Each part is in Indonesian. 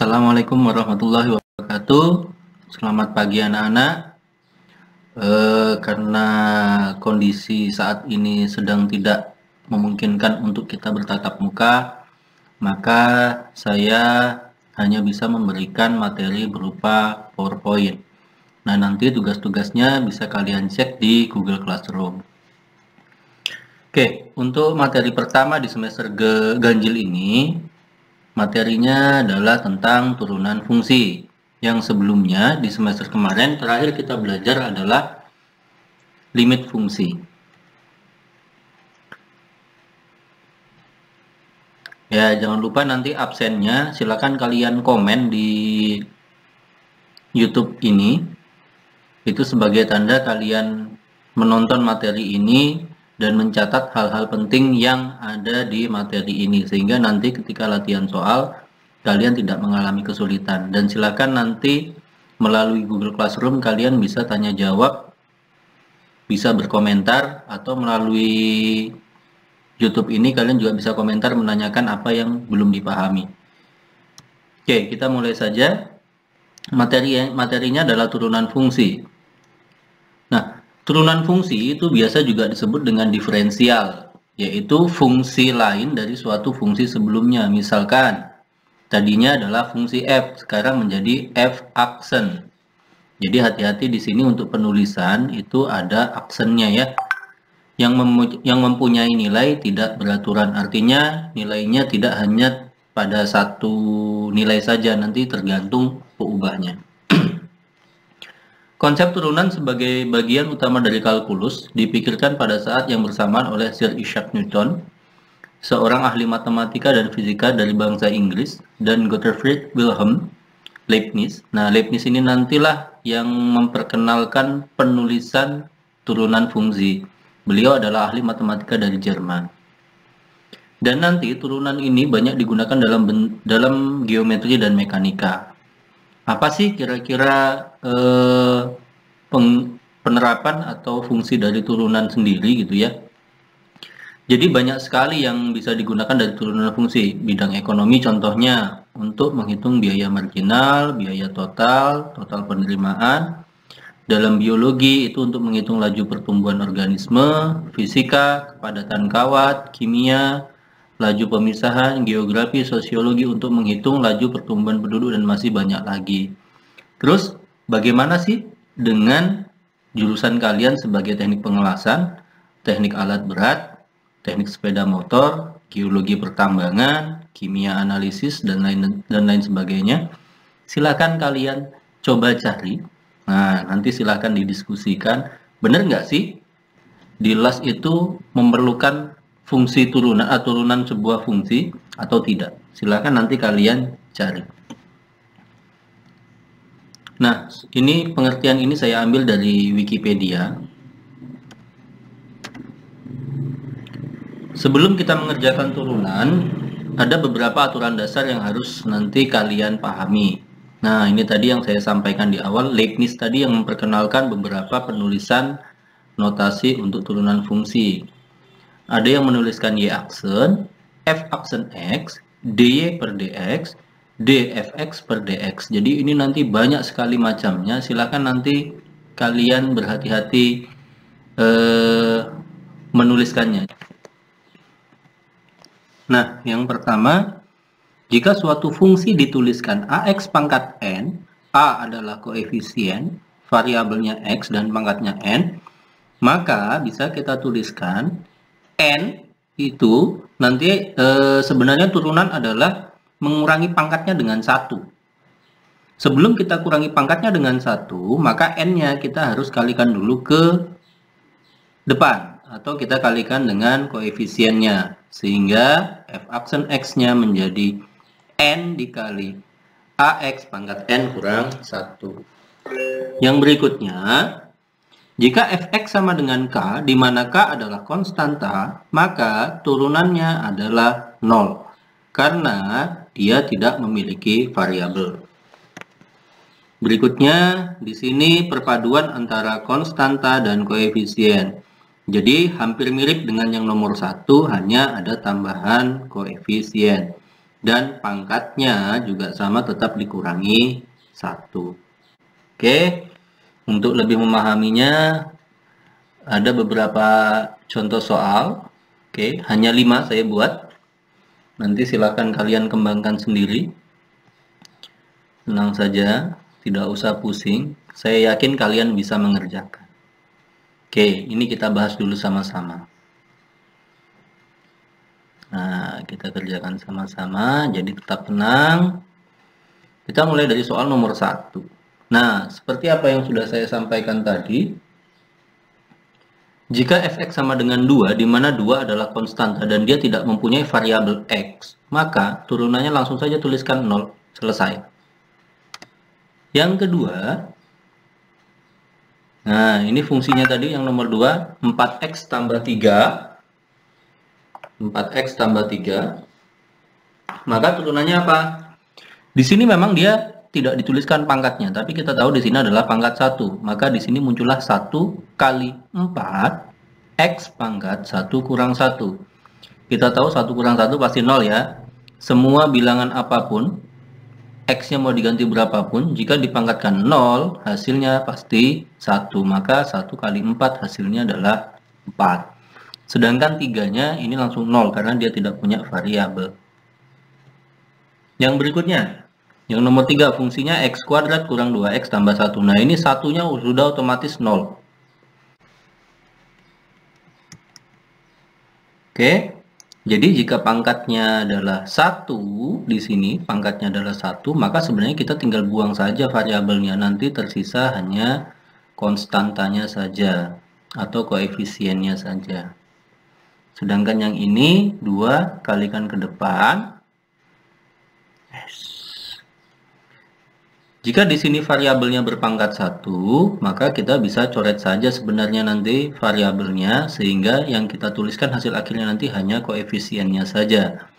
Assalamualaikum warahmatullahi wabarakatuh. Selamat pagi anak-anak. Karena kondisi saat ini sedang tidak memungkinkan untuk kita bertatap muka, maka saya hanya bisa memberikan materi berupa PowerPoint. Nah, nanti tugas-tugasnya bisa kalian cek di Google Classroom. Oke, untuk materi pertama di semester ganjil ini, materinya adalah tentang turunan fungsi. Yang sebelumnya di semester kemarin terakhir kita belajar adalah limit fungsi. Ya, jangan lupa nanti absennya silakan kalian komen di YouTube ini. Itu sebagai tanda kalian menonton materi ini dan mencatat hal-hal penting yang ada di materi ini, sehingga nanti ketika latihan soal kalian tidak mengalami kesulitan. Dan silakan nanti melalui Google Classroom kalian bisa tanya jawab, bisa berkomentar, atau melalui YouTube ini kalian juga bisa komentar menanyakan apa yang belum dipahami. Oke, kita mulai saja. Materinya adalah turunan fungsi. Nah, turunan fungsi itu biasa juga disebut dengan diferensial, yaitu fungsi lain dari suatu fungsi sebelumnya. Misalkan, tadinya adalah fungsi f, sekarang menjadi f aksen. Jadi hati-hati di sini untuk penulisan itu ada aksennya ya. Yang mempunyai nilai tidak beraturan, artinya nilainya tidak hanya pada satu nilai saja, nanti tergantung peubahnya. Konsep turunan sebagai bagian utama dari kalkulus dipikirkan pada saat yang bersamaan oleh Sir Isaac Newton, seorang ahli matematika dan fisika dari bangsa Inggris, dan Gottfried Wilhelm Leibniz. Nah, Leibniz ini nantilah yang memperkenalkan penulisan turunan fungsi. Beliau adalah ahli matematika dari Jerman. Dan nanti turunan ini banyak digunakan dalam geometri dan mekanika. Apa sih kira-kira penerapan atau fungsi dari turunan sendiri gitu ya? Jadi banyak sekali yang bisa digunakan dari turunan fungsi. Bidang ekonomi contohnya untuk menghitung biaya marginal, biaya total, total penerimaan. Dalam biologi itu untuk menghitung laju pertumbuhan organisme, fisika, kepadatan kawat, kimia, laju pemisahan, geografi, sosiologi untuk menghitung laju pertumbuhan penduduk, dan masih banyak lagi. Terus bagaimana sih dengan jurusan kalian sebagai teknik pengelasan, teknik alat berat, teknik sepeda motor, geologi pertambangan, kimia analisis, dan lain sebagainya? Silakan kalian coba cari. Nah, nanti silakan didiskusikan. Benar nggak sih di LAS itu memerlukan fungsi turunan sebuah fungsi atau tidak? Silakan nanti kalian cari. Nah, ini pengertian ini saya ambil dari Wikipedia. Sebelum kita mengerjakan turunan, ada beberapa aturan dasar yang harus nanti kalian pahami. Nah, ini tadi yang saya sampaikan di awal, Leibniz tadi yang memperkenalkan beberapa penulisan notasi untuk turunan fungsi. Ada yang menuliskan Y aksen, F aksen X, dy per dx, dfx per dx. Jadi ini nanti banyak sekali macamnya. Silakan nanti kalian berhati-hati menuliskannya. Nah, yang pertama, jika suatu fungsi dituliskan AX pangkat N, A adalah koefisien, variabelnya X dan pangkatnya N, maka bisa kita tuliskan N itu nanti sebenarnya turunan adalah mengurangi pangkatnya dengan 1. Sebelum kita kurangi pangkatnya dengan 1, maka N-nya kita harus kalikan dulu ke depan, atau kita kalikan dengan koefisiennya, sehingga F aksen X-nya menjadi N dikali AX pangkat N kurang 1. Yang berikutnya, jika Fx sama dengan K, di mana K adalah konstanta, maka turunannya adalah 0, karena dia tidak memiliki variabel. Berikutnya, di sini perpaduan antara konstanta dan koefisien. Jadi hampir mirip dengan yang nomor 1, hanya ada tambahan koefisien. dan pangkatnya juga sama, tetap dikurangi 1. Oke, untuk lebih memahaminya ada beberapa contoh soal. Oke, hanya 5 saya buat. Nanti silakan kalian kembangkan sendiri. Tenang saja, tidak usah pusing. Saya yakin kalian bisa mengerjakan. Oke, ini kita bahas dulu sama-sama. Nah, kita kerjakan sama-sama, jadi tetap tenang. Kita mulai dari soal nomor 1. Nah, seperti apa yang sudah saya sampaikan tadi, jika fx sama dengan 2, di mana 2 adalah konstanta dan dia tidak mempunyai variabel x, maka turunannya langsung saja tuliskan 0, selesai. Yang kedua, nah ini fungsinya tadi yang nomor 2, 4x tambah 3. 4x tambah 3, maka turunannya apa? Di sini memang dia tidak dituliskan pangkatnya, tapi kita tahu di sini adalah pangkat 1, maka di sini muncullah 1 kali 4 x pangkat 1 kurang 1. Kita tahu 1 kurang 1 pasti 0 ya. Semua bilangan apapun, x-nya mau diganti berapapun, jika dipangkatkan 0, hasilnya pasti 1, maka 1 kali 4 hasilnya adalah 4. Sedangkan 3-nya ini langsung 0 karena dia tidak punya variabel. Yang berikutnya, yang nomor 3, fungsinya x kuadrat kurang 2x tambah 1. Nah, ini satunya sudah otomatis 0. Oke, jadi jika pangkatnya adalah 1, di sini pangkatnya adalah 1, maka sebenarnya kita tinggal buang saja variabelnya. Nanti tersisa hanya konstantanya saja atau koefisiennya saja. Sedangkan yang ini 2 kalikan ke depan. Jika di sini variabelnya berpangkat 1, maka kita bisa coret saja sebenarnya nanti variabelnya, sehingga yang kita tuliskan hasil akhirnya nanti hanya koefisiennya saja.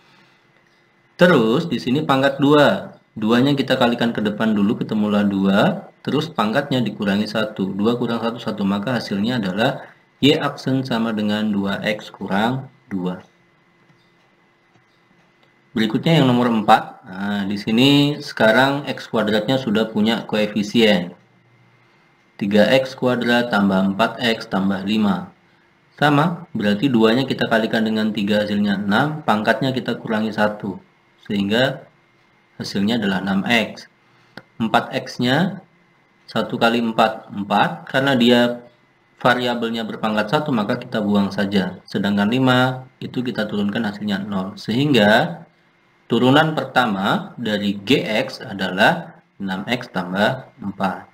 Terus di sini pangkat 2. 2-nya kita kalikan ke depan dulu, ketemulah 2. Terus pangkatnya dikurangi 1. 2 kurang 1, 1. Maka hasilnya adalah y aksen sama dengan 2x kurang 2. Berikutnya yang nomor 4. Nah, di sini sekarang x kuadratnya sudah punya koefisien. 3x kuadrat tambah 4x tambah 5. Sama, berarti 2-nya kita kalikan dengan 3 hasilnya 6, pangkatnya kita kurangi 1. Sehingga hasilnya adalah 6x. 4x-nya 1 kali 4, 4. Karena dia variabelnya berpangkat 1, maka kita buang saja. Sedangkan 5 itu kita turunkan hasilnya 0. Sehingga turunan pertama dari gx adalah 6x tambah 4.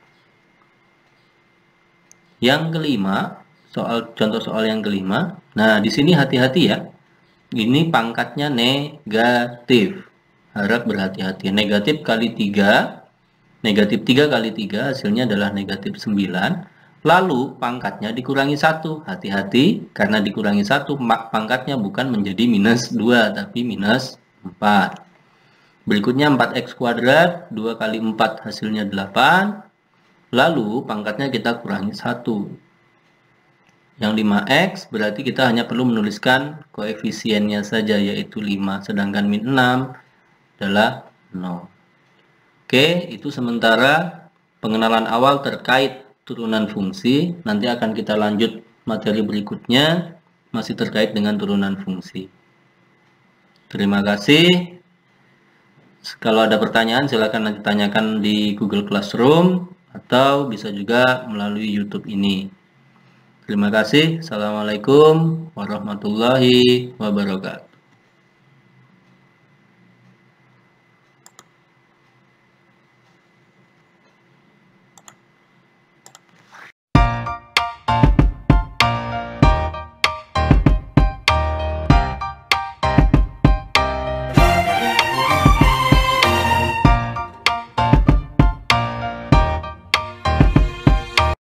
Yang kelima, contoh soal yang kelima. Nah, di sini hati-hati ya. Ini pangkatnya negatif. Harap berhati-hati. Negatif kali 3. Negatif 3 kali 3 hasilnya adalah negatif 9. Lalu pangkatnya dikurangi 1. Hati-hati, karena dikurangi 1, pangkatnya bukan menjadi minus 2, tapi minus 4. Berikutnya 4x kuadrat, 2 kali 4 hasilnya 8. Lalu pangkatnya kita kurangi 1. Yang 5x berarti kita hanya perlu menuliskan koefisiennya saja, yaitu 5. Sedangkan min 6 adalah 0. Oke, itu sementara pengenalan awal terkait turunan fungsi. Nanti akan kita lanjut materi berikutnya, masih terkait dengan turunan fungsi. Terima kasih. Kalau ada pertanyaan silakan nanti tanyakan di Google Classroom atau bisa juga melalui YouTube ini. Terima kasih. Assalamualaikum warahmatullahi wabarakatuh.